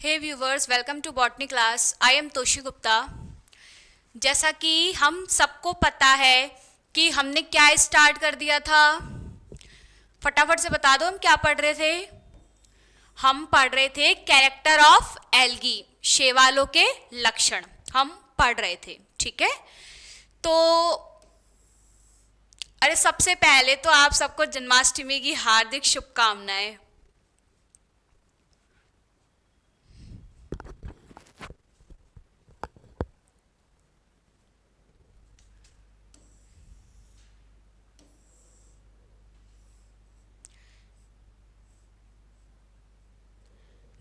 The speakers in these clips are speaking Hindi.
Hey viewers, welcome to botany class. I am Toshi Gupta. जैसा कि हम सबको पता है कि हमने क्या स्टार्ट कर दिया था, फटाफट से बता दो हम क्या पढ़ रहे थे। हम पढ़ रहे थे कैरेक्टर ऑफ एल्गी, शैवालों के लक्षण हम पढ़ रहे थे। ठीक है, तो अरे सबसे पहले तो आप सबको जन्माष्टमी की हार्दिक शुभकामनाएं।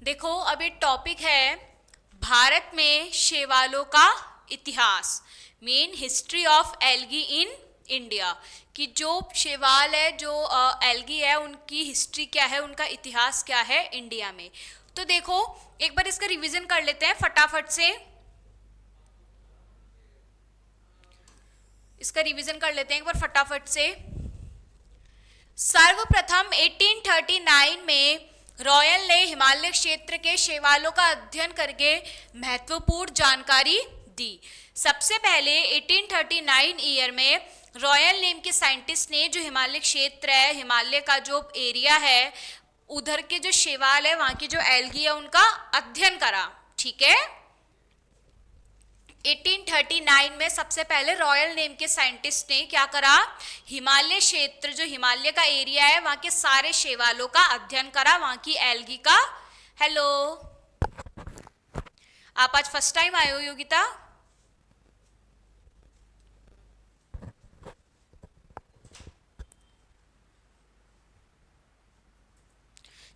देखो, अभी टॉपिक है भारत में शैवालों का इतिहास, main history of algae in India. कि जो शैवाल है, जो एल्गी है, उनकी हिस्ट्री क्या है, उनका इतिहास क्या है इंडिया में। तो देखो, एक बार इसका रिवीजन कर लेते हैं फटाफट से। इसका रिवीजन कर लेते हैं एक बार फटाफट से। सर्वप्रथम 1839 में रॉयल ने हिमालय क्षेत्र के शैवालों का अध्ययन करके महत्वपूर्ण जानकारी दी। सबसे पहले 1839 ईयर में रॉयल नेम के साइंटिस्ट ने जो हिमालय क्षेत्र है, हिमालय का जो एरिया है, उधर के जो शैवाल है, वहां की जो एल्गी है, उनका अध्ययन करा। ठीक है, 1839 में सबसे पहले रॉयल नेम के साइंटिस्ट ने क्या करा, हिमालय क्षेत्र, जो हिमालय का एरिया है, वहां के सारे शैवालों का अध्ययन करा, वहां की एल्गी का। हेलो, आप आज फर्स्ट टाइम आए हो योगिता?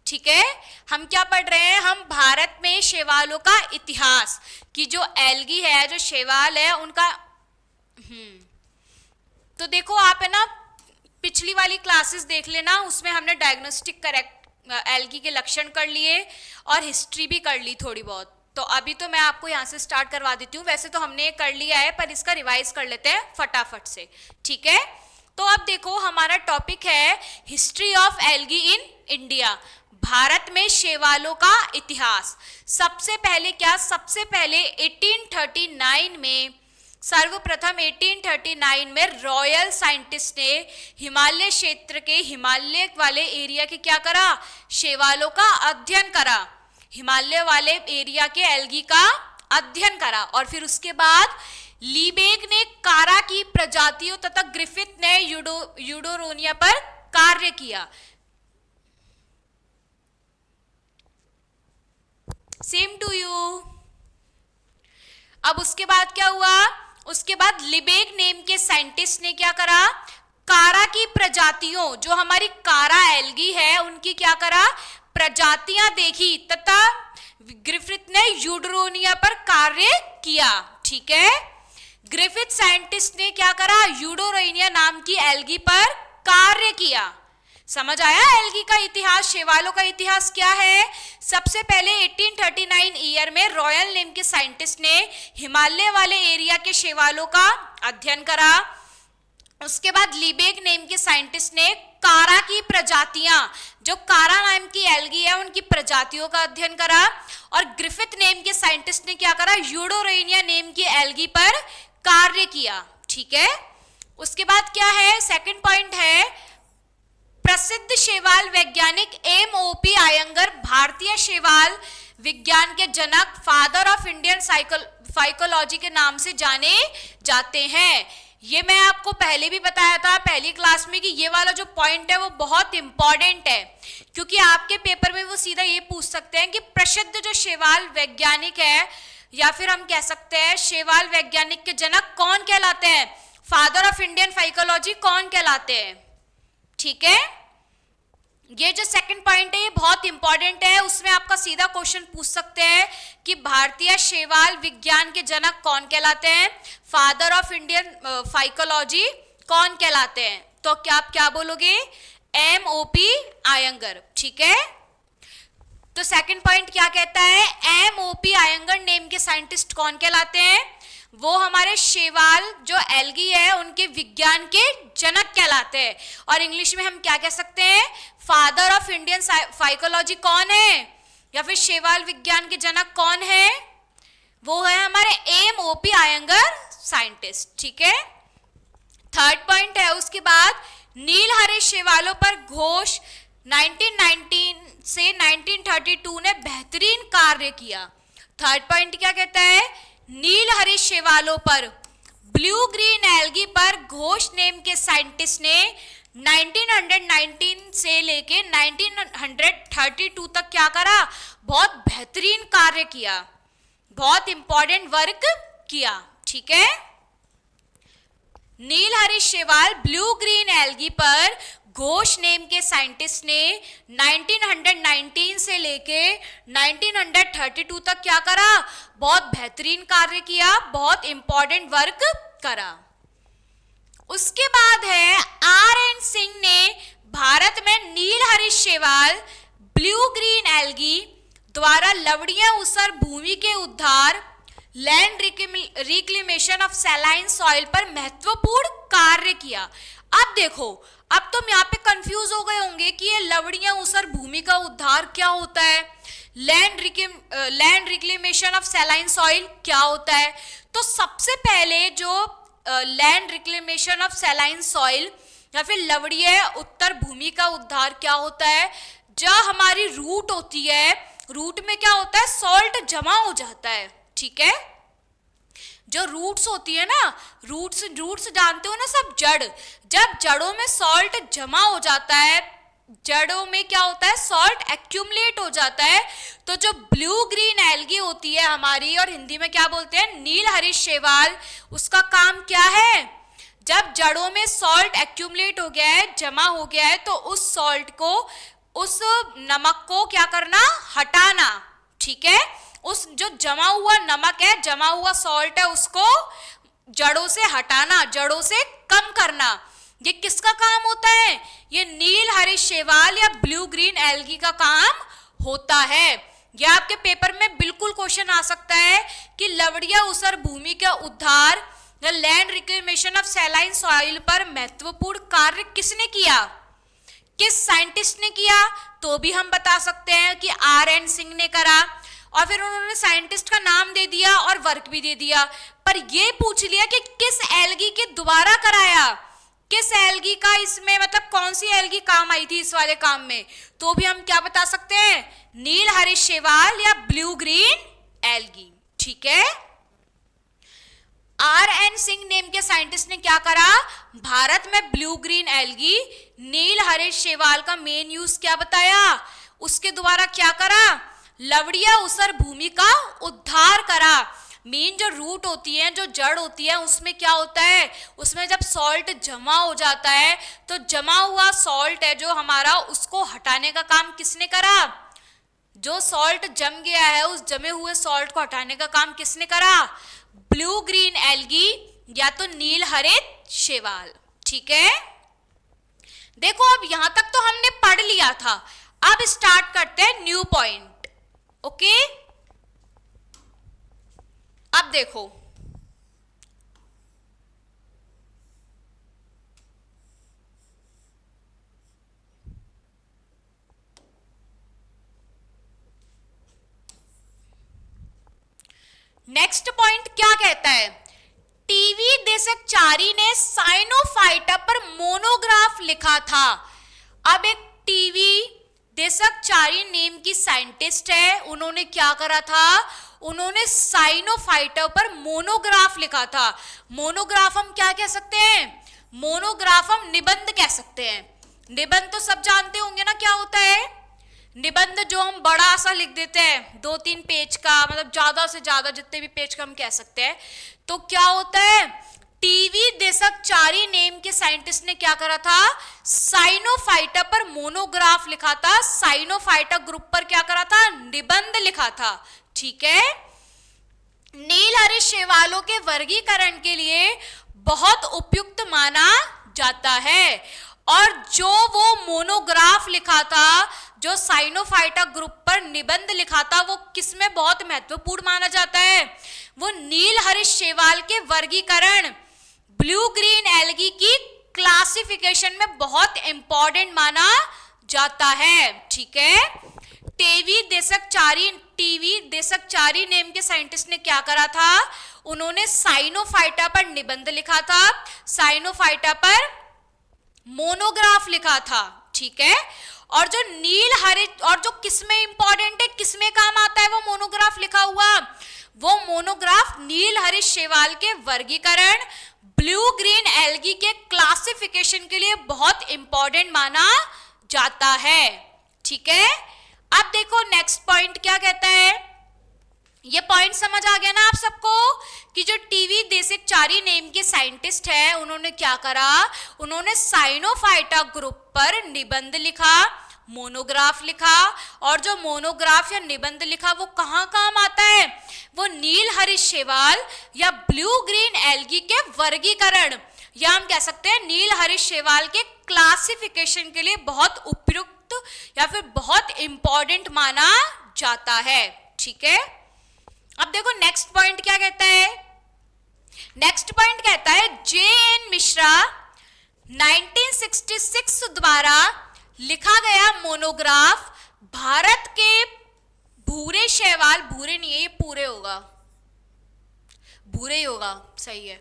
ठीक है, हम क्या पढ़ रहे हैं, हम भारत में शैवालों का इतिहास, कि जो एल्गी है, जो शैवाल है, उनका। तो देखो, आप है ना, पिछली वाली क्लासेस देख लेना, उसमें हमने डायग्नोस्टिक करेक्ट एल्गी के लक्षण कर लिए और हिस्ट्री भी कर ली थोड़ी बहुत। तो अभी तो मैं आपको यहाँ से स्टार्ट करवा देती हूँ, वैसे तो हमने कर लिया है, पर इसका रिवाइज कर लेते हैं फटाफट से। ठीक है, तो अब देखो, हमारा टॉपिक है history of algae in India, Bharat में शैवालों का इतिहास। सबसे पहले क्या, सबसे पहले 1839 में, सर्वप्रथम 1839 में रॉयल साइंटिस्ट ने हिमालय क्षेत्र के, हिमालय वाले एरिया के क्या करा, शैवालों का अध्ययन करा, हिमालय वाले एरिया के एल्गी का अध्ययन करा। और फिर उसके बाद लीबेग ने कारा की प्रजातियों तथा ग्रिफिथ ने यूडोरोनिया पर कार्य किया। Same to you. अब उसके बाद क्या हुआ, उसके बाद लिबेग नेम के साइंटिस्ट ने क्या करा, कारा की प्रजातियों, जो हमारी कारा एल्गी है, उनकी क्या करा, प्रजातियां देखी, तथा ग्रिफिथ ने यूडरोनिया पर कार्य किया। ठीक है, ग्रिफिथ साइंटिस्ट ने क्या करा, यूडोरोनिया नाम की एल्गी पर कार्य किया। समझ आया एल्गी का इतिहास, शैवालों का इतिहास क्या है। सबसे पहले 1839 ईयर में रॉयल नेम के साइंटिस्ट ने हिमालय वाले एरिया के शैवालों का अध्ययन करा। उसके बाद लीबेग नेम के साइंटिस्ट ने कारा की प्रजातियां, जो कारा नाम की एल्गी है, उनकी प्रजातियों का अध्ययन करा। और ग्रिफिथ नेम के साइंटिस्ट ने क्या करा, यूडोरेनिया नेम की एल्गी पर कार्य किया। ठीक है, उसके बाद क्या है, सेकंड पॉइंट है, प्रसिद्ध शैवाल वैज्ञानिक एम.ओ.पी. आयंगर भारतीय शैवाल विज्ञान के जनक, फादर ऑफ इंडियन फाइकोलॉजी के नाम से जाने जाते हैं। ये मैं आपको पहले भी बताया था पहली क्लास में कि ये वाला जो पॉइंट है वो बहुत इंपॉर्टेंट है, क्योंकि आपके पेपर में वो सीधा ये पूछ सकते हैं कि प्रसिद्ध जो शैवाल वैज्ञानिक है, या फिर हम कह सकते हैं शैवाल वैज्ञानिक के जनक कौन कहलाते हैं, फादर ऑफ इंडियन फाइकोलॉजी कौन कहलाते हैं। ठीक है, ये जो सेकंड पॉइंट है ये बहुत इंपॉर्टेंट है, उसमें आपका सीधा क्वेश्चन पूछ सकते हैं कि भारतीय शैवाल विज्ञान के जनक कौन कहलाते हैं, फादर ऑफ इंडियन फाइकोलॉजी कौन कहलाते हैं। तो क्या आप क्या बोलोगे, एम.ओ.पी. आयंगर। ठीक है, तो सेकंड पॉइंट क्या कहता है, एम.ओ.पी. आयंगर नेम के साइंटिस्ट कौन कहलाते हैं, वो हमारे शैवाल जो एल्गी है उनके विज्ञान के जनक कहलाते हैं। और इंग्लिश में हम क्या कह सकते हैं, फादर ऑफ इंडियन फाइकोलॉजी कौन है, या फिर शैवाल विज्ञान के जनक कौन है? वो है हमारे एम.ओ.पी. आयंगर साइंटिस्ट। ठीक है, थर्ड पॉइंट है उसके बाद, नीलहरित शैवालों पर घोष 1919 से 1932 ने बेहतरीन कार्य किया। थर्ड पॉइंट क्या कहता है? नीलहरित शैवालों पर, ब्लू ग्रीन एल्गी पर घोष नेम के साइंटिस्ट ने 1919 से लेके 1932 तक क्या करा? बहुत बेहतरीन कार्य किया, बहुत इंपॉर्टेंट वर्क किया। ठीक है, नीलहरित शैवाल ब्लू ग्रीन एल्गी पर घोष नेम के साइंटिस्ट ने 1919 से लेके 1932 तक क्या करा? बहुत बेहतरीन कार्य किया, बहुत इंपॉर्टेंट वर्क करा। उसके बाद है आर.एन. सिंह ने भारत में नीलहरित शैवाल ब्लू ग्रीन एल्गी द्वारा लवणीय ऊसर भूमि के उद्धार, land reclamation of saline soil पर महत्वपूर्ण कार्य किया। अब देखो, अब तुम यहाँ पे कंफ्यूज हो गए होंगे कि ये लवणीय ऊसर भूमि का उद्धार क्या होता है, land reclamation of saline soil क्या होता है। तो सबसे पहले जो land reclamation of saline soil या फिर लवणीय उत्तर भूमि का उद्धार क्या होता है? जब हमारी रूट होती है, रूट में क्या होता है? सॉल्ट जमा हो जाता है। ठीक है, जो रूट्स होती है ना, रूट्स जानते हो ना सब, जड़, जब जड़ों में सॉल्ट जमा हो जाता है, जड़ों में क्या होता है? सॉल्ट एक्यूमुलेट हो जाता है। तो जो ब्लू ग्रीन एल्गी होती है हमारी, और हिंदी में क्या बोलते हैं? नीलहरित शैवाल, उसका काम क्या है? जब जड़ों में सॉल्ट एक्यूमुलेट हो गया है, जमा हो गया है, तो उस सॉल्ट को, उस नमक को क्या करना? हटाना। ठीक है, उस जो जमा हुआ नमक है, जमा हुआ सॉल्ट है, उसको जड़ों से हटाना, जड़ों से कम करना। ये किसका काम होता है? ये नीलहरित शैवाल या ब्लू ग्रीन एल्गी का काम होता है। ये आपके पेपर में बिल्कुल क्वेश्चन आ सकता है कि लवणीय ऊसर भूमि का उद्धार या land reclamation of saline soil पर महत्वपूर्ण कार्य किसने किया? किस साइंटिस्ट ने किया? तो भी हम बता सकते हैं कि आर.एन. सिंह ने करा, और फिर उन्होंने साइंटिस्ट का नाम दे दिया और वर्क भी दे दिया। पर ये पूछ लिया कि किस एल्गी के द्वारा कराया, किस एल्गी का इसमें, मतलब कौन सी एल्गी काम आई थी इस वाले काम में, तो भी हम क्या बता सकते हैं? नीलहरित शैवाल या ब्लू ग्रीन एल्गी। ठीक है, आर.एन. सिंह नेम के साइंटिस्ट ने क्या करा? भारत में ब्लू ग्रीन एल्गी, नीलहरित शैवाल का मेन यूज क्या बताया? उसके द्वारा क्या करा? लवणीय ऊसर भूमि का उद्धार करा। मेन जो रूट होती है, जो जड़ होती है, उसमें क्या होता है? उसमें जब सॉल्ट जमा हो जाता है, तो जमा हुआ सॉल्ट है जो हमारा, उसको हटाने का काम किसने करा? जो सॉल्ट जम गया है, उस जमे हुए सॉल्ट को हटाने का काम किसने करा? ब्लू ग्रीन एल्गी या तो नीलहरित शैवाल। ठीक है, देखो अब यहां तक तो हमने पढ़ लिया था, अब स्टार्ट करते हैं न्यू पॉइंट। ओके, अब देखो, नेक्स्ट पॉइंट क्या कहता है? टीवी देशकचारी ने साइनोफाइटा पर मोनोग्राफ लिखा था। अब एक टीवी देशकचारी नेम की साइंटिस्ट है, उन्होंने क्या करा था? उन्होंने साइनोफाइटा पर मोनोग्राफ लिखा था। मोनोग्राफ हम क्या कह सकते हैं? मोनोग्राफ हम निबंध कह सकते हैं। निबंध तो सब जानते होंगे ना क्या होता है? निबंध जो हम बड़ा सा लिख देते हैं, 2-3 पेज का, मतलब ज्यादा से ज्यादा जितने भी पेज का हम कह सकते हैं। तो क्या होता है? टीवी देशकचारी नेम के साइंटिस्ट ने क्या करा था? साइनोफाइटा पर मोनोग्राफ लिखा था, साइनोफाइटा ग्रुप पर क्या करा था? निबंध लिखा था। ठीक है, नीलहरित शैवालों के वर्गीकरण के लिए बहुत उपयुक्त माना जाता है। और जो वो मोनोग्राफ लिखा था, जो साइनोफाइटा ग्रुप पर निबंध लिखा था, वो किसमें बहुत महत्वपूर्ण माना जाता है? वो नीलहरित शैवाल के वर्गीकरण, ब्लू ग्रीन एल्गी की क्लासिफिकेशन में बहुत इंपॉर्टेंट माना जाता है। ठीक है, टीवी देशकचारी नेम के साइंटिस्ट ने क्या करा था, उन्होंने साइनोफाइटा पर निबंध लिखा था, साइनोफाइटा पर मोनोग्राफ लिखा था, ठीक है। और जो नील हरित, और जो किसमें इंपॉर्टेंट है, किसमें काम आता है वो मोनोग्राफ लिखा हुआ, वो मोनोग्राफ नील हरित शैवाल के वर्गीकरण, ब्लू ग्रीन एल्गी के क्लासिफिकेशन के लिए बहुत इंपॉर्टेंट माना जाता है, ठीक है। अब देखो नेक्स्ट पॉइंट क्या कहता है, ये पॉइंट समझ आ गया ना आप सबको कि जो टीवी देशकचारी नेम के साइंटिस्ट है उन्होंने क्या करा, उन्होंने साइनोफाइटा ग्रुप पर निबंध लिखा, मोनोग्राफ लिखा, और जो मोनोग्राफ या निबंध लिखा वो कहाँ काम आता है, वो नील हरित शैवाल या ब्लू ग्रीन एल्गी के वर्गीकरण, या हम कह सकते हैं नील हरित शैवाल के क्लासिफिकेशन के लिए बहुत उपयुक्त या फिर बहुत इंपॉर्टेंट माना जाता है, ठीक है। अब देखो नेक्स्ट पॉइंट क्या कहता है, नेक्स्ट पॉइंट कहता है जे.एन. मिश्रा 1966 द्वारा लिखा गया मोनोग्राफ भारत के भूरे शैवाल, भूरे नहीं है ये पूरे होगा, भूरे ही होगा, सही है,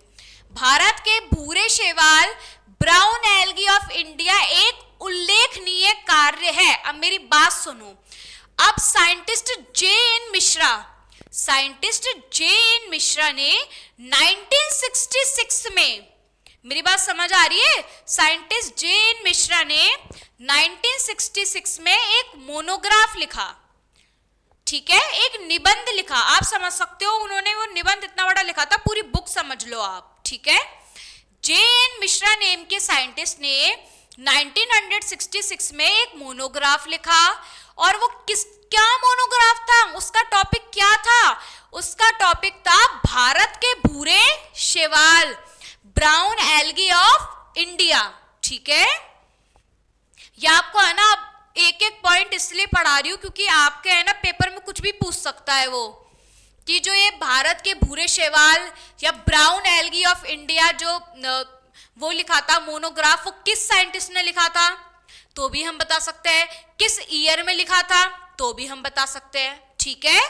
भारत के भूरे शैवाल ब्राउन एल्गी ऑफ इंडिया एक उल्लेखनीय कार्य है। अब मेरी बात सुनो, अब साइंटिस्ट जे.एन. मिश्रा ने 1966 में, मेरी बात समझ आ रही है, साइंटिस्ट जे.एन. मिश्रा ने 1966 में एक मोनोग्राफ लिखा, ठीक है, एक निबंध लिखा, आप समझ सकते हो, उन्होंने वो निबंध इतना बड़ा लिखा था, पूरी बुक समझ लो आप, ठीक है। जे.एन. मिश्रा नेम के साइंटिस्ट ने 1966 में एक मोनोग्राफ लिखा, और वो क्या मोनोग्राफ था, उसका टॉपिक क्या था, उसका टॉपिक था भारत के भूरे शैवाल, ब्राउन एल्गी ऑफ इंडिया, ठीक है। ये आपको है ना एक एक पॉइंट इसलिए पढ़ा रही हूं क्योंकि आपके है ना पेपर में कुछ भी पूछ सकता है वो, कि जो ये भारत के भूरे शैवाल या ब्राउन एल्गी ऑफ इंडिया जो वो लिखा था मोनोग्राफ, वो किस साइंटिस्ट ने लिखा था तो भी हम बता सकते हैं, किस ईयर में लिखा था तो भी हम बता सकते हैं, ठीक है।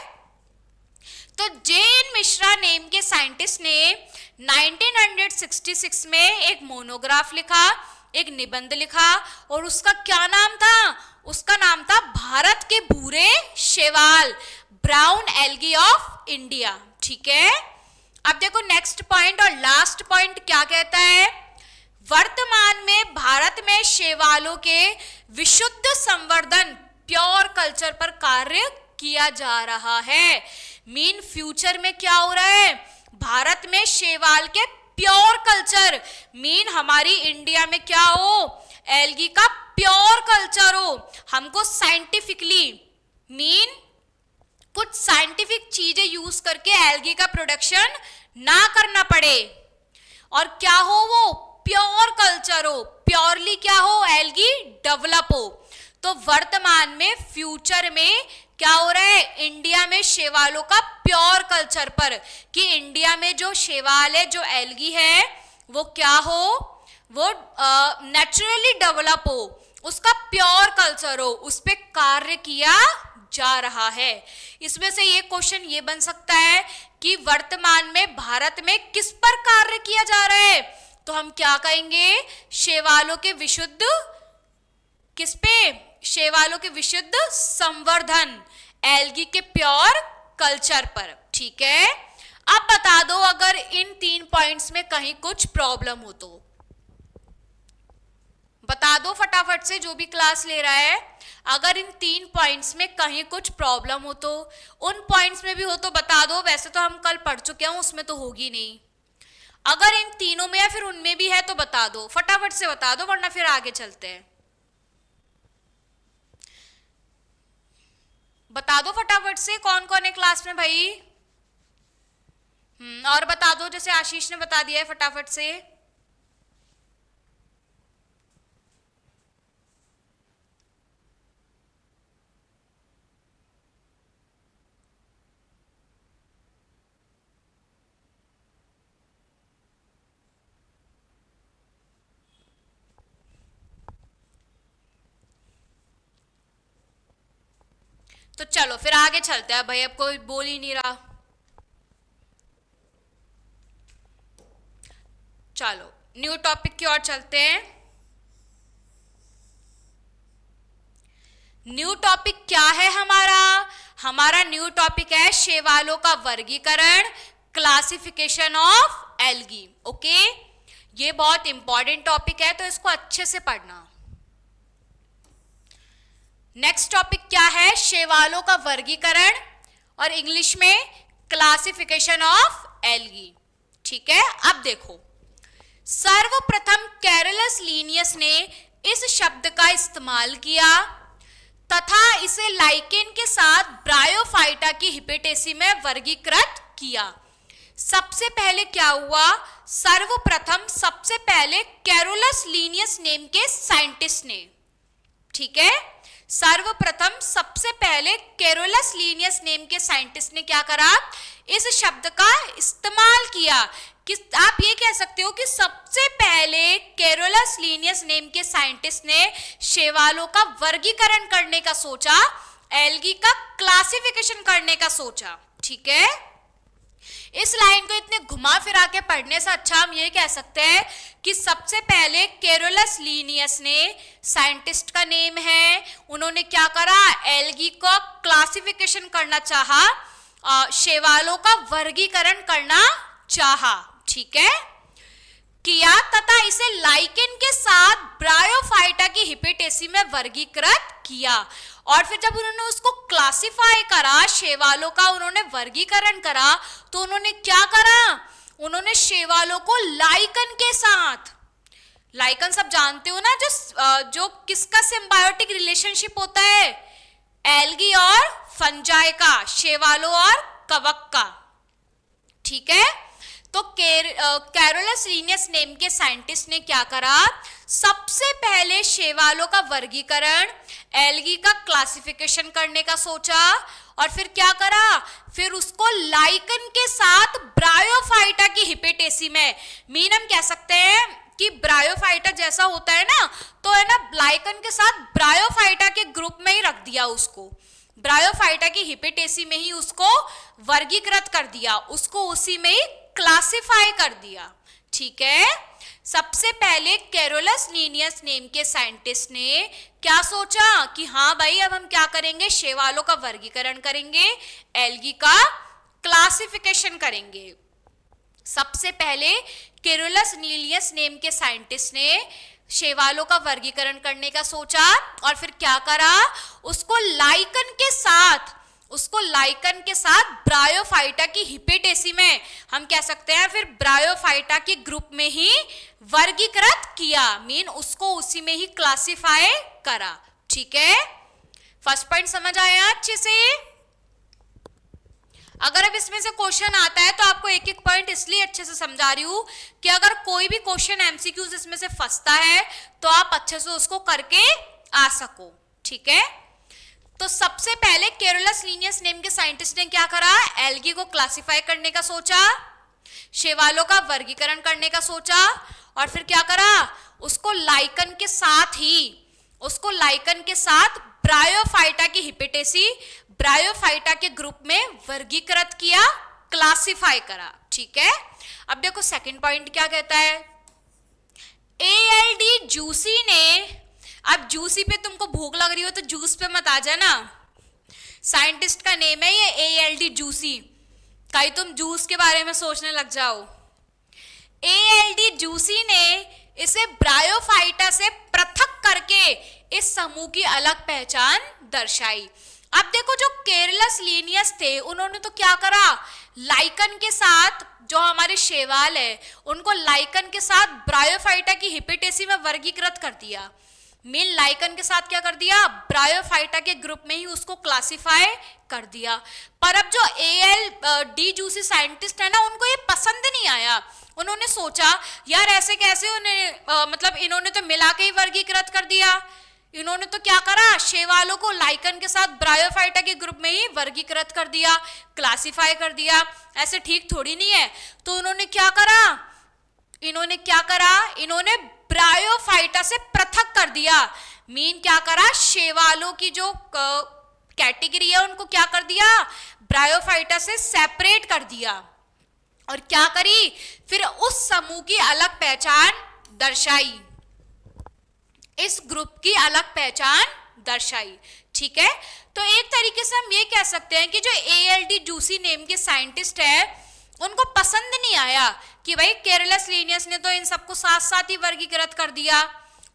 तो जे.एन. मिश्रा नेम के साइंटिस्ट ने 1966 में एक मोनोग्राफ लिखा, एक निबंध लिखा, और उसका क्या नाम था, उसका नाम था भारत के भूरे शैवाल, ब्राउन एल्गी ऑफ इंडिया, ठीक है। अब देखो नेक्स्ट पॉइंट और लास्ट पॉइंट क्या कहता है, वर्तमान में भारत में शैवालों के विशुद्ध संवर्धन, प्योर कल्चर पर कार्य किया जा रहा है। मीन फ्यूचर में क्या हो रहा है, भारत में शैवाल के प्योर कल्चर, मीन हमारी इंडिया में क्या हो, एल्गी का प्योर कल्चर हो, हमको साइंटिफिकली मीन कुछ साइंटिफिक चीजें यूज करके एल्गी का प्रोडक्शन ना करना पड़े, और क्या हो वो प्योर कल्चर हो, प्योरली क्या हो, एल्गी डेवलप हो। तो वर्तमान में फ्यूचर में क्या हो रहा है, इंडिया में शैवालों का प्योर कल्चर पर, कि इंडिया में जो शैवाल है, जो एल्गी है, वो क्या हो, वो नेचुरली डेवलप हो, उसका प्योर कल्चर हो, उस पर कार्य किया जा रहा है। इसमें से ये क्वेश्चन ये बन सकता है कि वर्तमान में भारत में किस पर कार्य किया जा रहा है, तो हम क्या कहेंगे, शैवालों के विशुद्ध, किस पे, शैवालों के विशुद्ध संवर्धन, एल्गी के प्योर कल्चर पर, ठीक है। अब बता दो अगर इन 3 पॉइंट्स में कहीं कुछ प्रॉब्लम हो तो बता दो फटाफट से, जो भी क्लास ले रहा है, अगर इन 3 पॉइंट्स में कहीं कुछ प्रॉब्लम हो तो, उन पॉइंट्स में भी हो तो बता दो, वैसे तो हम कल पढ़ चुके हैं उसमें तो होगी नहीं, अगर इन तीनों में या फिर उनमें भी है तो बता दो, फटाफट से बता दो, वरना फिर आगे चलते हैं। बता दो फटाफट से कौन कौन है क्लास में भाई, और बता दो जैसे आशीष ने बता दिया है फटाफट से। तो चलो फिर आगे चलते हैं भाई, अब कोई बोल ही नहीं रहा। चलो न्यू टॉपिक की ओर चलते हैं। न्यू टॉपिक क्या है हमारा? हमारा न्यू टॉपिक है शैवालों का वर्गीकरण, क्लासिफिकेशन ऑफ एल्गी। ओके, ये बहुत इंपॉर्टेंट टॉपिक है तो इसको अच्छे से पढ़ना। नेक्स्ट टॉपिक क्या है? शैवालों का वर्गीकरण और इंग्लिश में क्लासिफिकेशन ऑफ एल्गी। ठीक है, अब देखो, सर्वप्रथम कैरोलस लीनियस ने इस शब्द का इस्तेमाल किया तथा इसे लाइकेन के साथ ब्रायोफाइटा की हिपेटेसी में वर्गीकृत किया। सबसे पहले क्या हुआ? सर्वप्रथम सबसे पहले कैरोलस लीनियस नेम के साइंटिस्ट ने, ठीक है, सर्वप्रथम सबसे पहले कैरोलस लीनियस नेम के साइंटिस्ट ने क्या करा? इस शब्द का इस्तेमाल किया। कि आप ये कह सकते हो कि सबसे पहले कैरोलस लीनियस नेम के साइंटिस्ट ने शैवालों का वर्गीकरण करने का सोचा, एल्गी का क्लासिफिकेशन करने का सोचा। ठीक है, इस लाइन को इतने घुमा फिरा के पढ़ने से अच्छा हम ये कह सकते हैं कि सबसे पहले कैरोलस लीनियस ने, साइंटिस्ट का नेम है, उन्होंने क्या करा? एल्गी को क्लासिफिकेशन करना चाहा, शैवालों का वर्गीकरण करना चाहा। ठीक है, किया तथा इसे लाइकेन के साथ ब्रायोफाइटा की हिपेटेसी में वर्गीकृत किया। और फिर जब उन्होंने उसको क्लासिफाई करा, शैवालों का उन्होंने वर्गीकरण करा, तो उन्होंने क्या करा? उन्होंने शैवालों को लाइकन के साथ, लाइकन सब जानते हो ना, जो किसका सिम्बायोटिक रिलेशनशिप होता है? एल्गी और फंजाई का, शैवालों और कवक का। ठीक है, तो कैरोलस लीनियस नेम के साइंटिस्ट ने क्या करा? सबसे पहले शैवालों का वर्गीकरण, एल्गी का क्लासिफिकेशन करने का सोचा और फिर क्या करा? फिर उसको लाइकन के साथ ब्रायोफाइटा की हिपेटेसी में, मीन हम कह सकते हैं कि ब्रायोफाइटा जैसा होता है ना, तो है ना, लाइकन के साथ ब्रायोफाइटा के ग्रुप में ही रख दिया उसको, ब्रायोफाइटा की हिपेटेसी में ही उसको वर्गीकृत कर दिया, उसको उसी में ही क्लासिफाई कर दिया। ठीक है, सबसे पहले कैरोलस लीनियस नेम के साइंटिस्ट ने क्या सोचा कि हाँ भाई, अब हम क्या करेंगे? शैवालों का वर्गीकरण करेंगे, एल्गी का क्लासिफिकेशन करेंगे। सबसे पहले कैरोलस लीनियस नेम के साइंटिस्ट ने शैवालों का वर्गीकरण करने का सोचा और फिर क्या करा? उसको लाइकन के साथ ब्रायोफाइटा की हिपेटेसी में, हम कह सकते हैं फिर ब्रायोफाइटा के ग्रुप में ही वर्गीकृत किया, मीन उसको उसी में ही क्लासिफाई करा। ठीक है, फर्स्ट पॉइंट समझ आया अच्छे से? अगर अब इसमें से क्वेश्चन आता है तो आपको एक एक पॉइंट इसलिए अच्छे से समझा रही हूं कि अगर कोई भी क्वेश्चन एमसीक्यूज इसमें से फंसता है तो आप अच्छे से उसको करके आ सको। ठीक है, तो सबसे पहले कैरोलस लीनियस नेम के साइंटिस्ट ने क्या करा? एल्गी को क्लासिफाई करने का सोचा, शैवालों का वर्गीकरण करने का सोचा और फिर क्या करा? उसको लाइकन के साथ ब्रायोफाइटा की हिपेटेसी, ब्रायोफाइटा के ग्रुप में वर्गीकृत किया, क्लासिफाई करा। ठीक है, अब देखो सेकंड पॉइंट क्या कहता है? एएलडी जूसी ने, अब जूसी पे तुमको भूख लग रही हो तो जूस पे मत आ जाना, साइंटिस्ट का नेम है ये एएलडी जूसी, कहीं तुम जूस के बारे में सोचने लग जाओ। एएलडी जूसी ने इसे ब्रायोफाइटा से पृथक करके इस समूह की अलग पहचान दर्शाई। अब देखो, जो कैरोलस लीनियस थे उन्होंने तो क्या करा? लाइकन के साथ, जो हमारे शैवाल है उनको लाइकन के साथ ब्रायोफाइटा की हिपेटेसी में वर्गीकृत कर दिया, मीन लाइकन के साथ क्या कर दिया? ब्रायोफाइटा के ग्रुप में ही उसको क्लासिफाई कर दिया। पर अब जो एएलडी जूसी साइंटिस्ट है ना, उनको ये पसंद नहीं आया। उन्होंने सोचा यार ऐसे कैसे, उन्हें मतलब इन्होंने तो मिला के ही वर्गीकृत कर दिया, इन्होंने तो क्या करा? शैवालों को लाइकन के साथ ब्रायोफाइटा के ग्रुप में ही वर्गीकृत कर दिया, क्लासिफाई कर दिया, ऐसे ठीक थोड़ी नहीं है। तो उन्होंने क्या करा? इन्होंने ब्रायोफाइटा से पृथक कर दिया, मीन क्या करा? शैवालों की जो कैटेगरी है उनको क्या कर दिया, ब्रायोफाइटा से सेपरेट कर दिया। और क्या करी, फिर उस समूह की अलग पहचान दर्शाई, इस ग्रुप की अलग पहचान दर्शाई। ठीक है, तो एक तरीके से हम ये कह सकते हैं कि जो ALD जूसी नेम के साइंटिस्ट है उनको पसंद नहीं आया कि भाई केरलस लीनियस ने तो इन सबको साथ साथ ही वर्गीकृत कर दिया,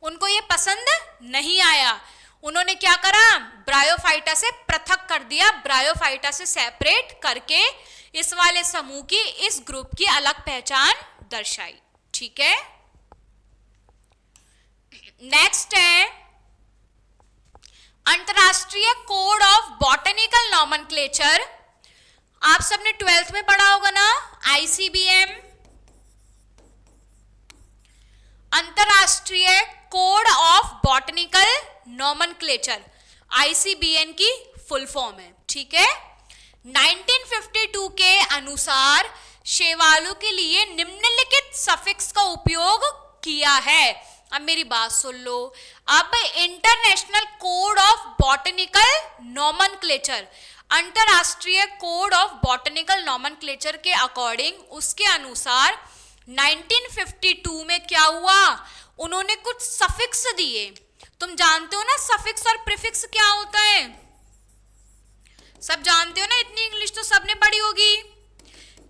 उनको ये पसंद नहीं आया। उन्होंने क्या करा, ब्रायोफाइटा से पृथक कर दिया, ब्रायोफाइटा से सेपरेट करके इस वाले समूह की, इस ग्रुप की अलग पहचान दर्शाई। ठीक है, नेक्स्ट है अंतरराष्ट्रीय कोड ऑफ बॉटनिकल नॉमेनक्लेचर। आप सबने 12th में पढ़ा होगा ना, ICBM, अंतरराष्ट्रीय code of botanical nomenclature, ICBN की फुल फॉर्म है। ठीक है, 1952 के अनुसार शैवालों के लिए निम्नलिखित सफिक्स का उपयोग किया है। अब मेरी बात सुन लो, अब international code of botanical nomenclature, अंतरराष्ट्रीय कोड ऑफ बॉटनिकल नॉमेनक्लेचर के अकॉर्डिंग, उसके अनुसार 1952 में क्या हुआ, उन्होंने कुछ सफिक्स दिए। तुम जानते हो ना सफिक्स और प्रीफिक्स क्या होता है, सब जानते हो ना, इतनी इंग्लिश तो सबने पढ़ी होगी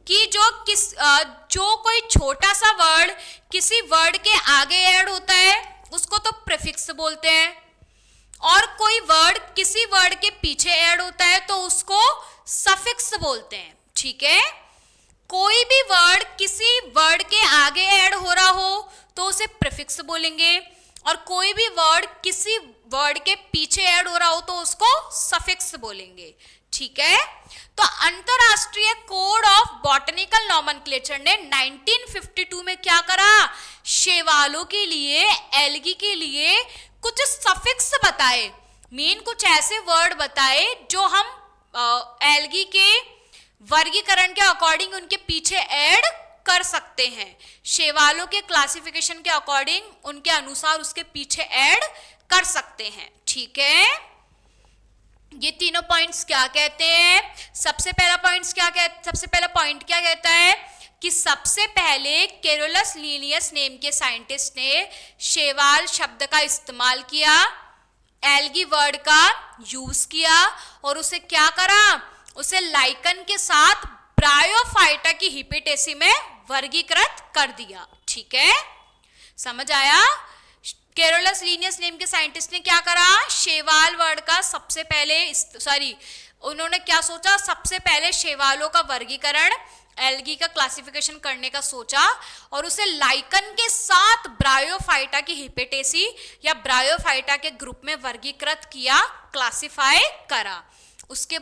कि जो कोई छोटा सा वर्ड किसी वर्ड के आगे ऐड होता है उसको तो प्रीफिक्स बोलते हैं, और कोई वर्ड किसी वर्ड के पीछे ऐड होता है तो उसको सफिक्स बोलते हैं। ठीक है, कोई भी वर्ड किसी वर्ड के आगे ऐड हो रहा हो तो उसे प्रीफिक्स बोलेंगे, और कोई भी वर्ड किसी वर्ड के पीछे ऐड हो रहा हो तो उसको सफिक्स बोलेंगे। ठीक है, तो अंतरराष्ट्रीय कोड ऑफ बॉटनिकल नॉमेनक्लेचर ने 1952 में क्या करा, शैवालों के लिए, एल्गी के लिए कुछ सफिक्स बताए, मीन कुछ ऐसे वर्ड बताए जो हम एल्गी के वर्गीकरण के अकॉर्डिंग उनके पीछे ऐड कर सकते हैं, शैवालों के क्लासिफिकेशन के अकॉर्डिंग उनके अनुसार उसके पीछे ऐड कर सकते हैं। ठीक है, ये तीनों पॉइंट्स क्या कहते हैं, सबसे पहला पॉइंट क्या कहता है कि सबसे पहले केरोलस लीनियस नेम के साइंटिस्ट ने शैवाल शब्द का इस्तेमाल किया, एल्गी वर्ड का यूज किया, और उसे क्या करा, उसे लाइकन के साथ ब्रायोफाइटा की हिपेटेसी में वर्गीकृत कर दिया। ठीक है, समझ आया। केरोलस लीनियस नेम के साइंटिस्ट ने क्या करा, शैवाल वर्ड का सबसे पहले उन्होंने क्या सोचा, सबसे पहले शैवालों का वर्गीकरण, एल्गी का क्लासिफिकेशन करने का सोचा, और उसे लाइकन के साथ ब्रायोफाइटा की हिपेटेसी या ब्रायोफाइटा के ग्रुप में वर्गीकृत किया, क्लासिफाई करा। उसके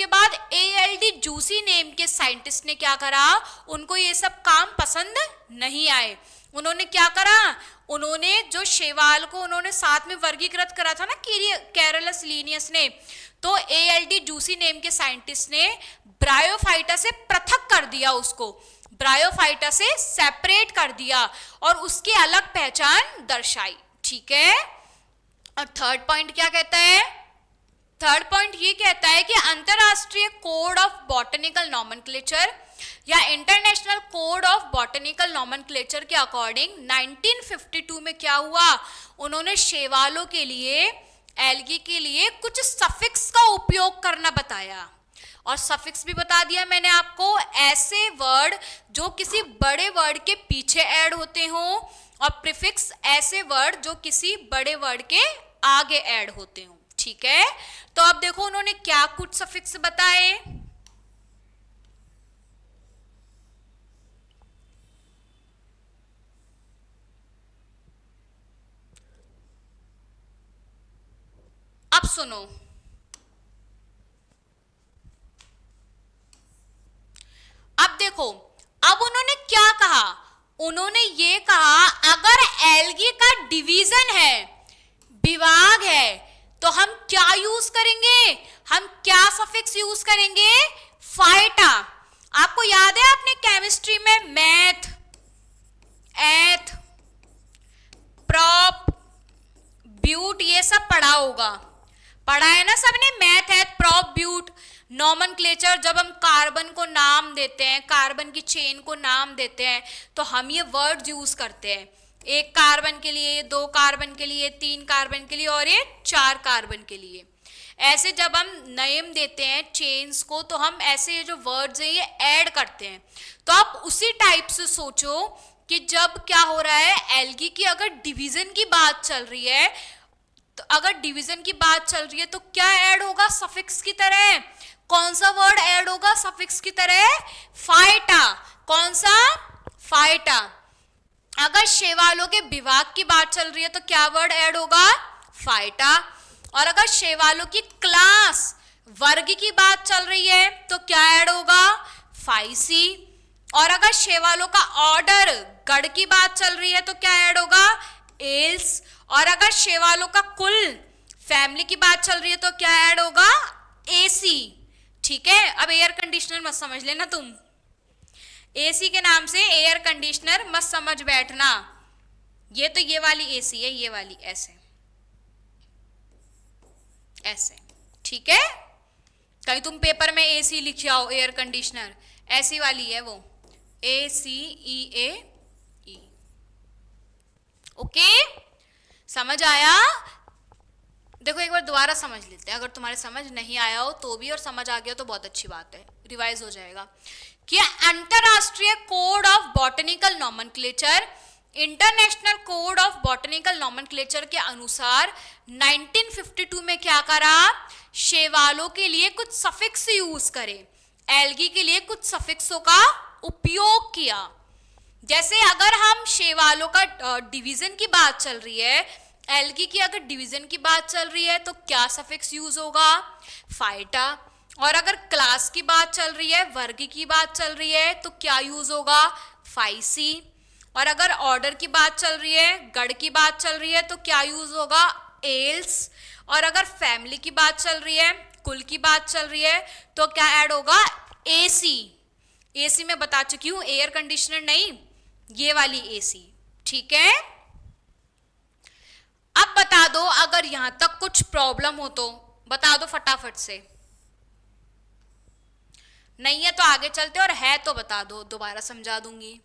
बाद ALD जूसी नेम के साइंटिस्ट ने क्या करा, उनको ये सब काम पसंद नहीं आए। उन्होंने क्या करा, उन्होंने जो शैवाल को उन्होंने साथ में वर्गीकृत करा था ना केरलस लीनियस ने, तो ALD जूसी नेम के साइंटिस्ट ने ब्रायोफाइटा से पृथक कर दिया, उसको ब्रायोफाइटा से सेपरेट कर दिया और उसकी अलग पहचान दर्शाई। ठीक है, और थर्ड पॉइंट क्या कहता है, थर्ड पॉइंट ये कहता है कि अंतरराष्ट्रीय कोड ऑफ बॉटनिकल नॉमेनक्लेचर या international code of botanical nomenclature के अकॉर्डिंग 1952 में क्या हुआ, उन्होंने शैवालों के लिए, एल्गी के लिए कुछ सफिक्स का उपयोग करना बताया। और सफिक्स भी बता दिया मैंने आपको, ऐसे वर्ड जो किसी बड़े वर्ड के पीछे ऐड होते हों, और प्रीफिक्स ऐसे वर्ड जो किसी बड़े वर्ड के आगे ऐड होते हों। ठीक है, तो अब देखो उन्होंने क्या कुछ सफिक्स बताए। अब सुनो, अब देखो, अब उन्होंने क्या कहा, उन्होंने ये कहा अगर एल्गी का डिवीजन है, विभाग है, तो हम क्या यूज करेंगे, हम क्या सफिक्स यूज करेंगे, फाइटा। आपको याद है आपने केमिस्ट्री में मैथ, एथ, प्रोप, ब्यूट ये सब पढ़ा पढ़ा है ना सबने, मैथ है, प्रॉप ब्यूट, नॉमेनक्लेचर, जब हम कार्बन को नाम देते हैं, कार्बन की चेन को नाम देते हैं, तो हम ये वर्ड यूज करते हैं, एक कार्बन के लिए, दो कार्बन के लिए, तीन कार्बन के लिए और ये चार कार्बन के लिए। ऐसे जब हम नेम देते हैं चेन्स को, तो हम ऐसे जो वर्ड्स हैं ये ऐड करते हैं। तो आप उसी टाइप से सोचो कि जब क्या हो रहा है, एल्गी की अगर डिवीजन की बात चल रही है, तो अगर डिवीजन की बात चल रही है तो क्या ऐड होगा सफिक्स की तरह? कौन सा वर्ड ऐड होगा सफिक्स की तरह? फाइटा। कौन सा? फाइटा। अगर शैवालों के विभाग की बात चल रही है तो क्या वर्ड ऐड होगा? फाइटा। और अगर शैवालों की क्लास, वर्ग की बात चल रही है तो क्या ऐड होगा? फाइसी। और अगर शैवालों का ऑर्डर, गण की बात चल रही है तो क्या ऐड होगा? एल्स। और अगर शैवालों का कुल, फैमिली की बात चल रही है तो क्या ऐड होगा? एसी। ठीक है, अब एयर कंडीशनर मत समझ लेना तुम, एसी के नाम से एयर कंडीशनर मत समझ बैठना। ये तो ये वाली एसी है, ये वाली ऐसे ऐसे, ठीक है। कहीं तुम पेपर में एसी लिखे आओ, एयर कंडीशनर, ऐसी वाली है वो, ACEA। ओके, समझ आया? देखो एक बार दोबारा समझ लेते हैं, अगर तुम्हारे समझ नहीं आया हो तो भी, और समझ आ गया तो बहुत अच्छी बात है, रिवाइज हो जाएगा। कि अंतरराष्ट्रीय code of botanical nomenclature, international code of botanical nomenclature के अनुसार 1952 में क्या करा? शैवालों के लिए कुछ सफिक्स यूज करे, एल्गी के लिए कुछ सफिक्सों का उपयोग किया। जैसे अगर हम शैवालों का डिवीजन की बात चल रही है, एल्गी की अगर डिवीजन की बात चल रही है तो क्या सफिक्स यूज होगा? फाइटा। और अगर क्लास की बात चल रही है, वर्ग की बात चल रही है तो क्या यूज होगा? फाइसी। और अगर ऑर्डर की बात चल रही है, गण की बात चल रही है तो क्या यूज होगा? एल्स। और अगर फैमिली की बात चल रही है, कुल की बात चल रही है तो क्या ऐड होगा? एसी। एसी में बता चुकी हूं, एयर कंडीशनर नहीं, ये वाली एसी। ठीक है, अब बता दो अगर यहां तक कुछ प्रॉब्लम हो तो बता दो फटाफट से, नहीं है तो आगे चलते, और है तो बता दो, दोबारा समझा दूंगी।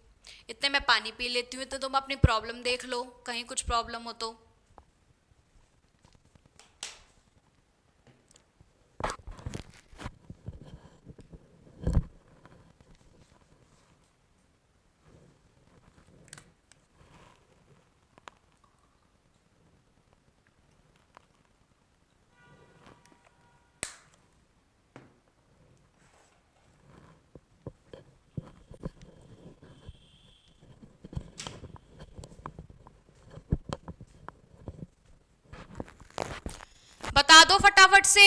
इतने मैं पानी पी लेती हूँ तो तुम अपनी प्रॉब्लम देख लो, कहीं कुछ प्रॉब्लम हो तो। बता दो फटाफट से,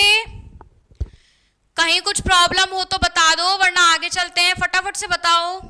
कहीं कुछ प्रॉब्लम हो तो बता दो, वरना आगे चलते हैं, फटाफट से बताओ।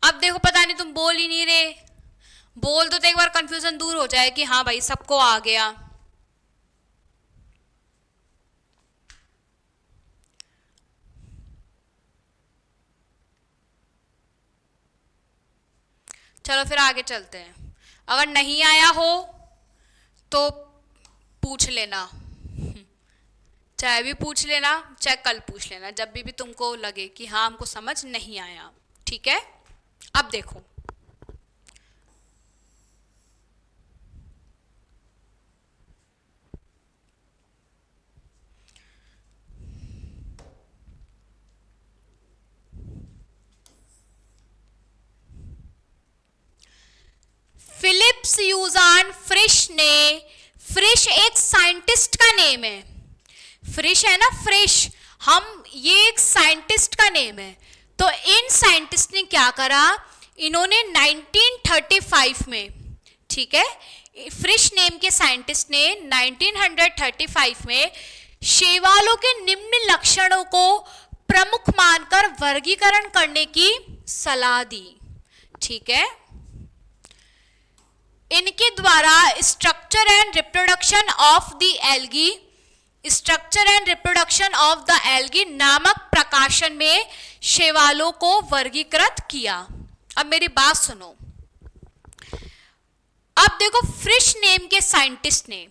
अब देखो पता नहीं तुम बोल ही नहीं रहे, बोल दो तो एक बार कंफ्यूजन दूर हो जाए कि हाँ भाई सबको आ गया। चलो फिर आगे चलते हैं, अगर नहीं आया हो तो पूछ लेना, चाहे भी पूछ लेना, चाहे कल पूछ लेना, जब भी तुमको लगे कि हाँ हमको समझ नहीं आया। ठीक है, अब देखो फिलिप्स यूजान फ्रिश ने, फ्रिश एक साइंटिस्ट का नेम है, फ्रिश है ना, फ्रिश, हम ये एक साइंटिस्ट का नेम है, तो इन साइंटिस्ट ने क्या करा, इन्होंने 1935 में, ठीक है, फ्रिश नेम के साइंटिस्ट ने 1935 में शैवालों के निम्न लक्षणों को प्रमुख मानकर वर्गीकरण करने की सलाह दी। ठीक है, इनके द्वारा structure and reproduction of the algae, structure and reproduction of the algae नामक प्रकाशन में शैवालों को वर्गीकृत किया। अब मेरी बात सुनो, अब देखो फ्रिश नेम के साइंटिस्ट ने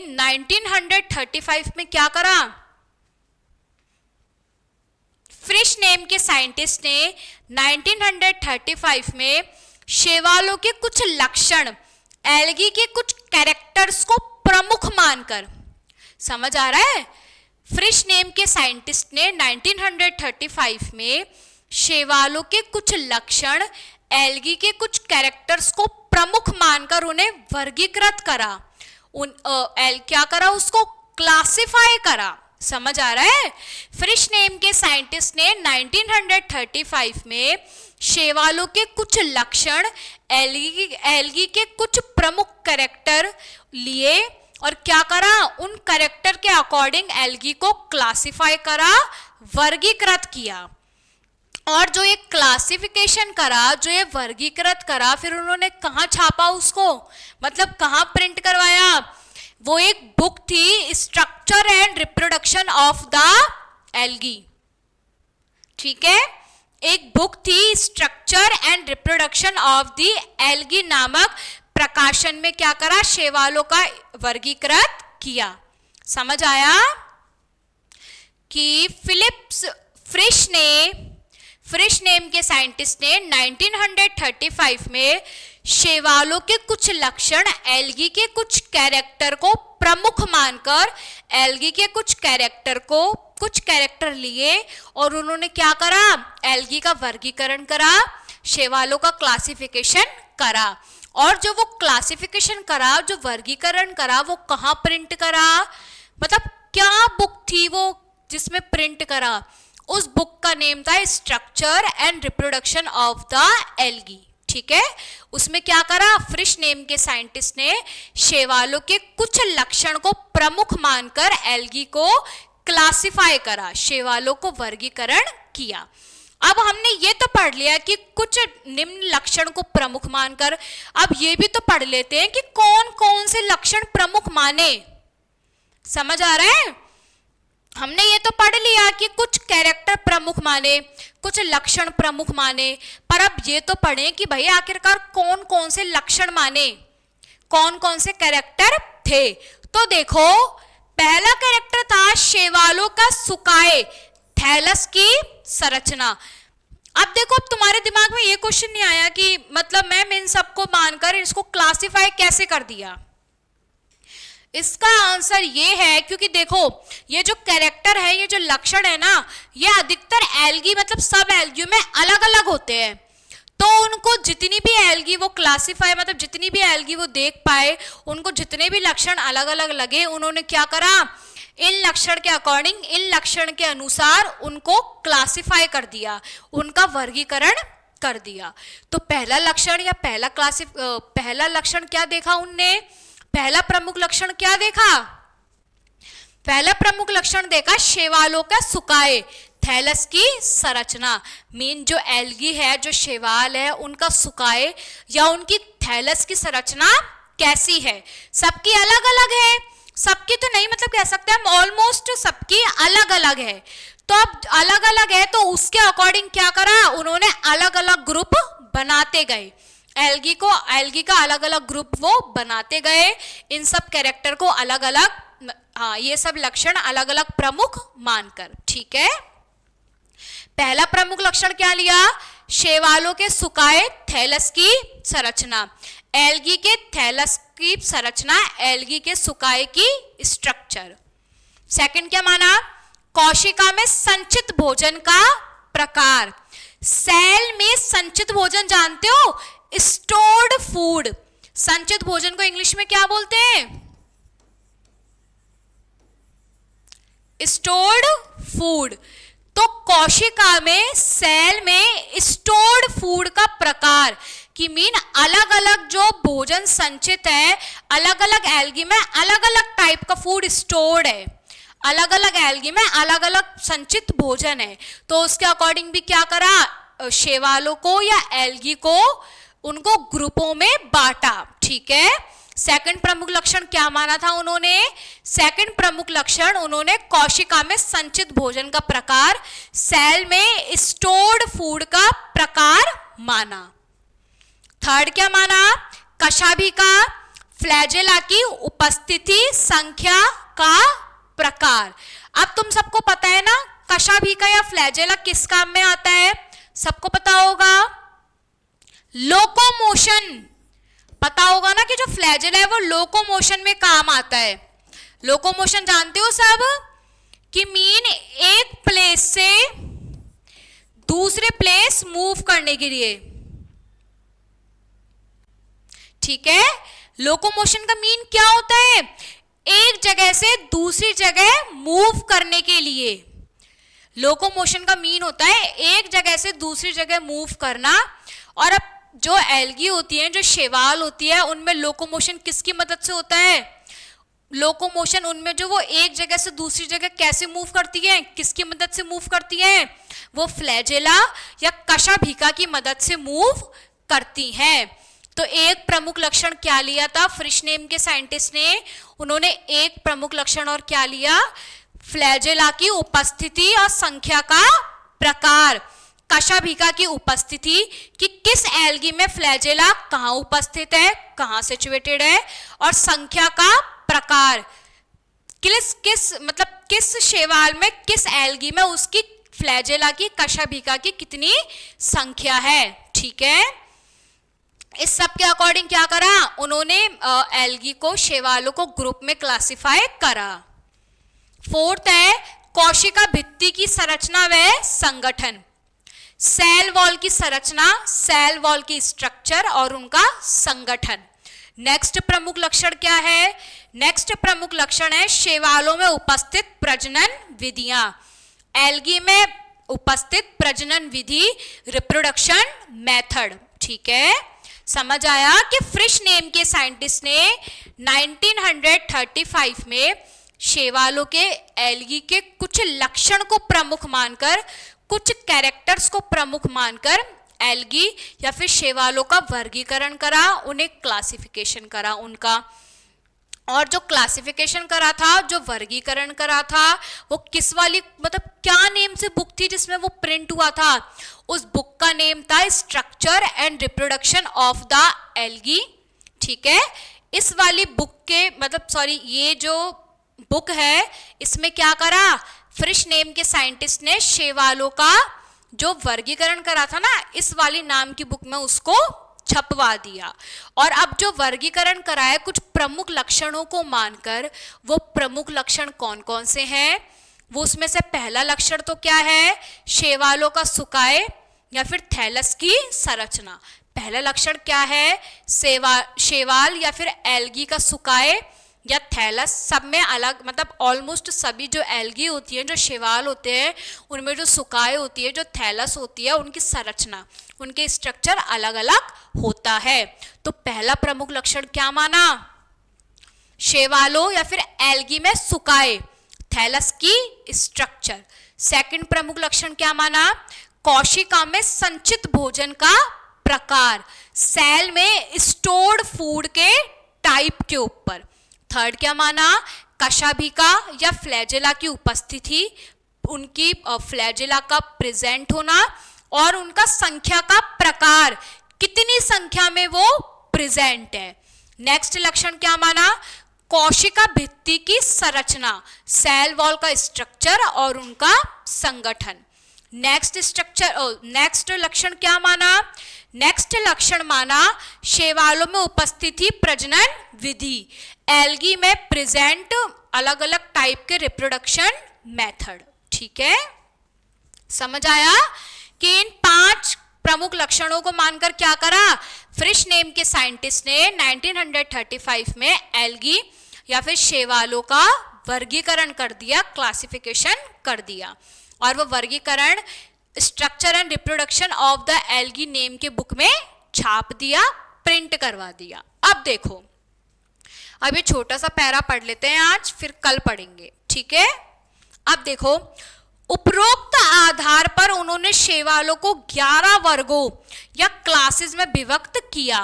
1935 में क्या करा, फ्रिश नेम के साइंटिस्ट ने 1935 में शैवालों के कुछ लक्षण, एल्गी के कुछ कैरेक्टर्स को प्रमुख मानकर, समझ आ रहा है, फ्रिश नेम के साइंटिस्ट ने 1935 में शैवालों के कुछ लक्षण, एल्गी के कुछ कैरेक्टर्स को प्रमुख मानकर उन्हें वर्गीकृत करा, क्या करा, उसको क्लासिफाई करा। समझ आ रहा है, फ्रिश नेम के साइंटिस्ट ने 1935 में शैवालों के कुछ लक्षण, एल्गी के कुछ प्रमुख कैरेक्टर लिए और क्या करा, उन कैरेक्टर के अकॉर्डिंग एल्गी को क्लासिफाई करा, वर्गीकृत किया। और जो ये क्लासिफिकेशन करा, जो ये वर्गीकृत करा, फिर उन्होंने कहाँ छापा उसको, मतलब कहाँ प्रिंट करवाया, वो एक बुक थी, structure and reproduction of the algae. ठीक है, एक बुक थी structure and reproduction of the algae नामक प्रकाशन में क्या करा, शैवालों का वर्गीकृत किया। समझ आया कि फ्रिश नेम के साइंटिस्ट ने 1935 में शैवालों के कुछ लक्षण, एल्गी के कुछ कैरेक्टर को प्रमुख मानकर एल्गी के कुछ कैरेक्टर लिए और उन्होंने क्या करा, एल्गी का वर्गीकरण करा, शैवालों का क्लासिफिकेशन करा। और जो वो क्लासिफिकेशन करा, जो वर्गीकरण करा, वो कहाँ प्रिंट करा, मतलब क्या बुक थी वो जिसमें प्रिंट करा, उस बुक का नेम था structure and reproduction of the algae. ठीक है, उसमें क्या करा, फ्रिश नेम के साइंटिस्ट ने शैवालों के कुछ लक्षण को प्रमुख मानकर एल्गी को क्लासिफाई करा, शैवालों को वर्गीकरण किया। अब हमने ये तो पढ़ लिया कि कुछ निम्न लक्षण को प्रमुख मानकर, अब ये भी तो पढ़ लेते हैं कि कौन कौन से लक्षण प्रमुख माने। समझ आ रहा है, हमने ये तो पढ़ लिया कि कुछ कैरेक्टर प्रमुख माने, कुछ लक्षण प्रमुख माने, पर अब ये तो पढ़ें कि भाई आखिरकार कौन कौन से लक्षण माने, कौन कौन से कैरेक्टर थे। तो देखो, पहला कैरेक्टर था शैवालों का सुकाए थैलस की संरचना। अब देखो, अब तुम्हारे दिमाग में ये क्वेश्चन नहीं आया कि मतलब मैम इन सबको मानकर इसको क्लासिफाई कैसे कर दिया। इसका आंसर ये है क्योंकि देखो, ये जो कैरेक्टर है, ये जो लक्षण है ना, ये अधिकतर एल्गी मतलब सब एल्गी में अलग अलग होते हैं। तो उनको जितनी भी एल्गी वो क्लासिफाई, मतलब जितनी भी एल्गी वो देख पाए, उनको जितने भी लक्षण अलग अलग लगे, उन्होंने क्या करा, इन लक्षण के अकॉर्डिंग, इन लक्षण के अनुसार उनको क्लासिफाई कर दिया, उनका वर्गीकरण कर दिया। तो पहला लक्षण या पहला लक्षण क्या देखा उनने, पहला प्रमुख लक्षण क्या देखा, पहला प्रमुख लक्षण देखा शैवालों का सुकाए थैलस की संरचना। मीन जो एल्गी है, जो शैवाल है, उनका सुकाए या उनकी थैलस की संरचना कैसी है। सबकी अलग अलग है, सबकी तो नहीं मतलब कह सकते हम, ऑलमोस्ट सबकी अलग अलग है। तो अब अलग अलग है तो उसके अकॉर्डिंग क्या करा, उन्होंने अलग अलग ग्रुप बनाते गए, एल्गी का अलग अलग ग्रुप वो बनाते गए, इन सब कैरेक्टर को अलग अलग, हाँ, ये सब लक्षण अलग अलग प्रमुख मानकर। ठीक है, पहला प्रमुख लक्षण क्या लिया, शैवालों के सुकाए थैलस की संरचना, एल्गी के थैलस की संरचना, एल्गी के सुकाए की स्ट्रक्चर। सेकंड क्या माना, कोशिका में संचित भोजन का प्रकार। सेल में संचित भोजन जानते हो, स्टोर्ड फूड। संचित भोजन को इंग्लिश में क्या बोलते हैं, स्टोर्ड फूड। तो कोशिका में, सेल में स्टोर्ड फूड का प्रकार की मीन अलग अलग जो भोजन संचित है, अलग अलग एल्गी में अलग अलग टाइप का फूड स्टोर्ड है, अलग अलग एल्गी में अलग अलग संचित भोजन है। तो उसके अकॉर्डिंग भी क्या करा, शैवालों को या एल्गी को उनको ग्रुपों में बांटा। ठीक है, सेकंड प्रमुख लक्षण क्या माना था उन्होंने, सेकंड प्रमुख लक्षण उन्होंने कोशिका में संचित भोजन का प्रकार, सेल में स्टोर्ड फूड का प्रकार माना। थर्ड क्या माना, कशाभिका, फ्लैजेला की उपस्थिति, संख्या का प्रकार। अब तुम सबको पता है ना कशाभिका या फ्लैजेला किस काम में आता है, सबको पता होगा, लोकोमोशन। पता होगा ना कि जो फ्लैजेला है वो लोकोमोशन में काम आता है। लोकोमोशन जानते हो सब, कि मीन एक प्लेस से दूसरे प्लेस मूव करने के लिए। ठीक है, लोकोमोशन का मीन क्या होता है, एक जगह से दूसरी जगह मूव करने के लिए। लोकोमोशन का मीन होता है एक जगह से दूसरी जगह मूव करना। और अब जो एल्गी होती है, जो शैवाल होती है, उनमें लोकोमोशन किसकी मदद से होता है, लोकोमोशन उनमें जो वो एक जगह से दूसरी जगह कैसे मूव करती है, किसकी मदद से मूव करती है, वो फ्लैजेला या कशाभिका की मदद से मूव करती हैं। तो एक प्रमुख लक्षण क्या लिया था फ्रिश नेम के साइंटिस्ट ने, उन्होंने एक प्रमुख लक्षण और क्या लिया, फ्लैजेला की उपस्थिति और संख्या का प्रकार। कशाभिका की उपस्थिति कि किस एल्गी में फ्लैजेला कहाँ उपस्थित है, कहाँ सिचुएटेड है, और संख्या का प्रकार, किस शैवाल में, किस एल्गी में उसकी फ्लैजेला की, कशाभिका की कितनी संख्या है। ठीक है, इस सब के अकॉर्डिंग क्या करा उन्होंने, एल्गी को, शैवालों को ग्रुप में क्लासिफाई करा। फोर्थ है कोशिका भित्ति की संरचना व संगठन, सेल वॉल की संरचना, सेल वॉल की स्ट्रक्चर और उनका संगठन। नेक्स्ट प्रमुख लक्षण क्या है, नेक्स्ट प्रमुख लक्षण है शैवालों में उपस्थित प्रजनन विधियां, एल्गी में उपस्थित प्रजनन विधि, रिप्रोडक्शन मेथड। ठीक है, समझ आया कि फ्रिश नेम के साइंटिस्ट ने 1935 में शैवालों के, एल्गी के कुछ लक्षण को प्रमुख मानकर, कुछ कैरेक्टर्स को प्रमुख मानकर एल्गी या फिर शैवालों का वर्गीकरण करा, उन्हें क्लासिफिकेशन करा उनका। और जो क्लासिफिकेशन करा था, जो वर्गीकरण करा था, वो किस वाली, मतलब क्या नेम से बुक थी जिसमें वो प्रिंट हुआ था, उस बुक का नेम था structure and reproduction of the algae. ठीक है, इस वाली बुक के, मतलब सॉरी, ये जो बुक है इसमें क्या करा, फ्रिश नेम के साइंटिस्ट ने शैवालों का जो वर्गीकरण करा था ना, इस वाली नाम की बुक में उसको छपवा दिया। और अब जो वर्गीकरण करा है कुछ प्रमुख लक्षणों को मानकर, वो प्रमुख लक्षण कौन कौन से हैं, वो उसमें से पहला लक्षण तो क्या है, शैवालों का सुकाए या फिर थैलस की संरचना। पहला लक्षण क्या है, शैवाल या फिर एल्गी का सुकाए या थैलस, सब में अलग, मतलब ऑलमोस्ट सभी जो एल्गी होती है, जो शैवाल होते हैं, उनमें जो सुकाए होती है, जो थैलस होती है, उनकी संरचना, उनके स्ट्रक्चर अलग अलग होता है। तो पहला प्रमुख लक्षण क्या माना, शैवालों या फिर एल्गी में सुकाए, थैलस की स्ट्रक्चर। सेकंड प्रमुख लक्षण क्या माना, कोशिका में संचित भोजन का प्रकार, सेल में स्टोर्ड फूड के टाइप के ऊपर। थर्ड क्या माना, कशाभिका या फ्लैजेला की उपस्थिति, उनकी फ्लैजेला का प्रेजेंट होना और उनका संख्या का प्रकार, कितनी संख्या में वो प्रेजेंट है। नेक्स्ट लक्षण क्या माना, कोशिका भित्ति की संरचना, सेल वॉल का स्ट्रक्चर और उनका संगठन। नेक्स्ट लक्षण क्या माना, नेक्स्ट लक्षण माना शैवालों में उपस्थिति प्रजनन विधि, एल्गी में प्रेजेंट अलग अलग टाइप के रिप्रोडक्शन मेथड। ठीक है, समझ आया कि इन 5 प्रमुख लक्षणों को मानकर क्या करा, फ्रिश नेम के साइंटिस्ट ने 1935 में एल्गी या फिर शैवालों का वर्गीकरण कर दिया, क्लासिफिकेशन कर दिया। और वो वर्गीकरण structure and reproduction of the algae name के बुक में छाप दिया, प्रिंट करवा दिया। अब देखो, अब ये छोटा सा पैरा पढ़ लेते हैं आज, फिर कल पढ़ेंगे, ठीक है। अब देखो, उपरोक्त आधार पर उन्होंने शैवालों को 11 वर्गों या क्लासेस में विभक्त किया।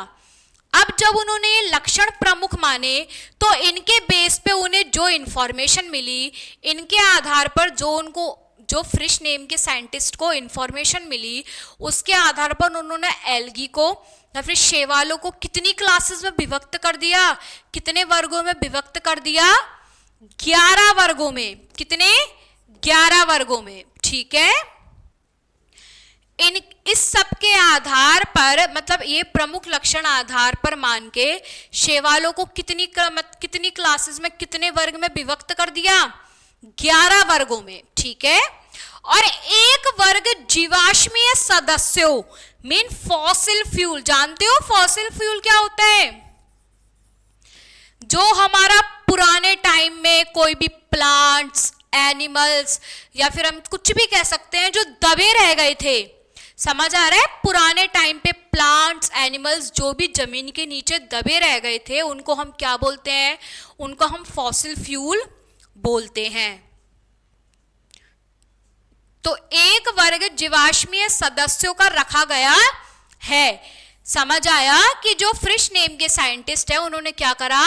अब जब उन्होंने ये लक्षण प्रमुख माने तो इनके बेस पे उन्हें जो इंफॉर्मेशन मिली, इनके आधार पर जो फिश नेम के साइंटिस्ट को इंफॉर्मेशन मिली, उसके आधार पर उन्होंने एल्गी को या फिर शैवालों को कितनी क्लासेस में विभक्त कर दिया, कितने वर्गों में विभक्त कर दिया? 11 वर्गों में। कितने? 11 वर्गों में, ठीक है। इस सब के आधार पर, मतलब ये प्रमुख लक्षण आधार पर मान के शैवालों को कितनी क्लासेस में, कितने वर्ग में विभक्त कर दिया? 11 वर्गों में, ठीक है। और एक वर्ग जीवाश्मीय सदस्यों मीन फॉसिल फ्यूल। जानते हो फॉसिल फ्यूल क्या होता है? जो हमारा पुराने टाइम में कोई भी प्लांट्स, एनिमल्स या फिर हम कुछ भी कह सकते हैं जो दबे रह गए थे। समझ आ रहा है? पुराने टाइम पे प्लांट्स, एनिमल्स जो भी जमीन के नीचे दबे रह गए थे, उनको हम क्या बोलते हैं? उनको हम फॉसिल फ्यूल बोलते हैं। तो एक वर्ग जीवाश्मीय सदस्यों का रखा गया है। समझ आया कि जो फिश नेम के साइंटिस्ट है उन्होंने क्या करा,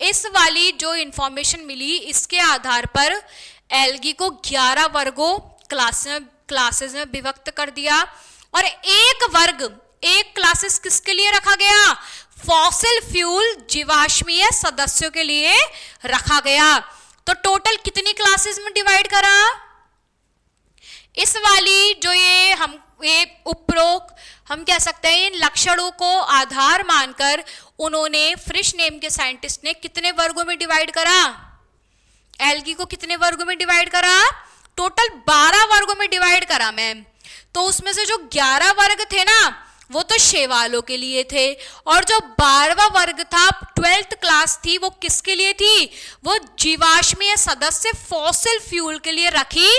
इस वाली जो इंफॉर्मेशन मिली इसके आधार पर एल्गी को 11 वर्गों क्लासेस में विभक्त कर दिया। और एक वर्ग, एक क्लासेस किसके लिए रखा गया? फॉसिल फ्यूल जीवाश्मीय सदस्यों के लिए रखा गया। तो टोटल कितनी क्लासेस में डिवाइड करा? इस वाली जो ये उपरोक्त हम कह सकते हैं, इन लक्षणों को आधार मानकर उन्होंने फिश नेम के साइंटिस्ट ने कितने वर्गों में डिवाइड करा? एल्गी को कितने वर्गों में डिवाइड करा? टोटल 12 वर्गों में डिवाइड करा मैम। तो उसमें से जो 11 वर्ग थे ना, वो तो शैवालों के लिए थे, और जो 12वां वर्ग था, 12th क्लास थी, वो किसके लिए थी? वो जीवाश्मीय सदस्य फॉसिल फ्यूल के लिए रखी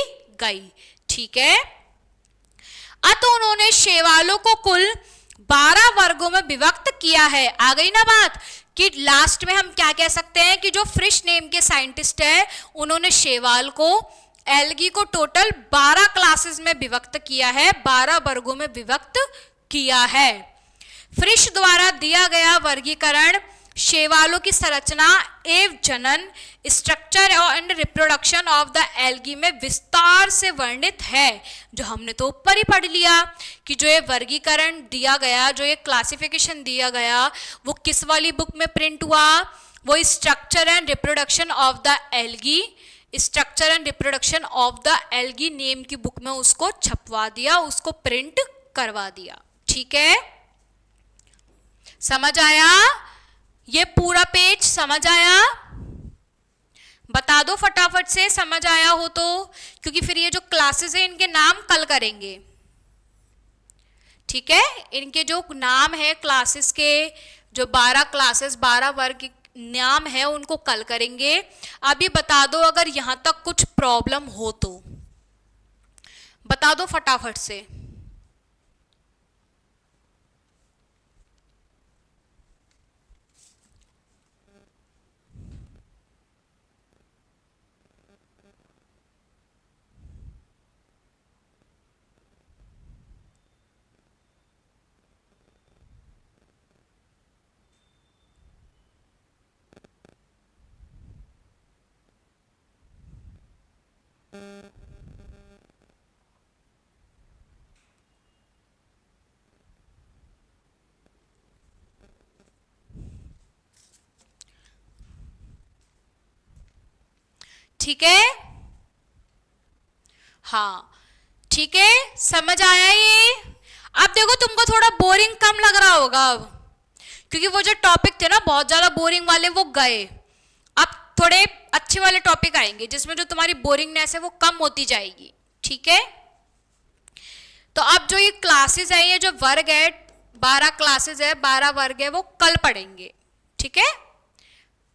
गई, ठीक है। तो उन्होंने शैवालों को कुल 12 वर्गों में विभक्त किया है। आ गई ना बात कि लास्ट में हम क्या कह सकते हैं कि जो फिश नेम के साइंटिस्ट है उन्होंने शैवाल को, एल्गी को टोटल 12 क्लासेस में विभक्त किया है, 12 वर्गों में विभक्त किया है। फिश द्वारा दिया गया वर्गीकरण शैवालों की संरचना एवं जनन, structure and reproduction of the algae में विस्तार से वर्णित है। जो हमने तो ऊपर ही पढ़ लिया कि जो ये वर्गीकरण दिया गया, जो ये क्लासिफिकेशन दिया गया, वो किस वाली बुक में प्रिंट हुआ? वो structure and reproduction of the algae, structure and reproduction of the algae name की बुक में उसको छपवा दिया, उसको प्रिंट करवा दिया, ठीक है। समझ आया? ये पूरा पेज समझ आया? बता दो फटाफट से, समझ आया हो तो, क्योंकि फिर ये जो क्लासेस है इनके नाम कल करेंगे, ठीक है। इनके जो नाम है क्लासेस के, जो 12 क्लासेस, 12 वर्ग नाम है, उनको कल करेंगे। अभी बता दो अगर यहां तक कुछ प्रॉब्लम हो तो बता दो फटाफट से। ठीक है, हाँ ठीक है, समझ आया ये। अब देखो तुमको थोड़ा बोरिंग कम लग रहा होगा अब, क्योंकि वो जो टॉपिक थे ना बहुत ज्यादा बोरिंग वाले, वो गए। अब थोड़े अच्छे वाले टॉपिक आएंगे जिसमें जो तुम्हारी बोरिंगनेस है वो कम होती जाएगी, ठीक है। तो अब जो ये क्लासेस है, ये जो वर्ग है, 12 क्लासेस है, 12 वर्ग है, वो कल पढ़ेंगे, ठीक है।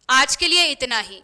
आज के लिए इतना ही।